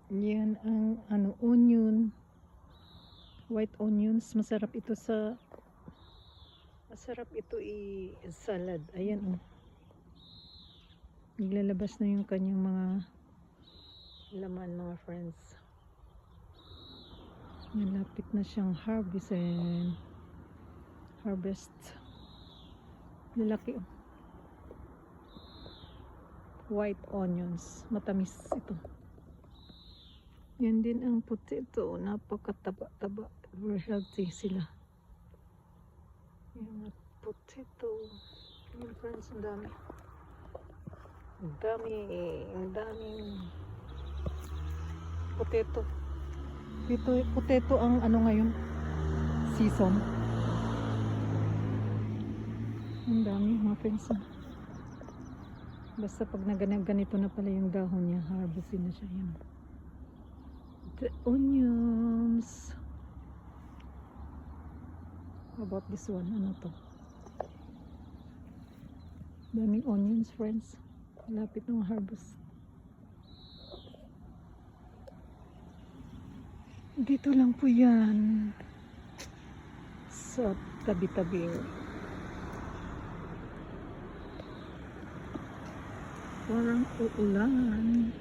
Yan ang onion, white onions. Masarap ito i-salad. Ayan oh. Naglalabas na yung kanyang mga laman, mga friends. Malapit na siyang harvest. Lalaki oh. White onions. Matamis ito. Yan din ang potato. Napakataba-taba. Very healthy sila. Yung potato. Yan friends, ang dami. Ang daming potato. Potato ang ngayon season. Ang dami mga friends. Basta pag ganito na pala yung dahon niya, harvestin na siya. Yan. The onions. How about this one? Ano to? Daming onions friends. Lapit ng harvest. Dito lang po yan. Sa tabi-tabing. Parang uulan.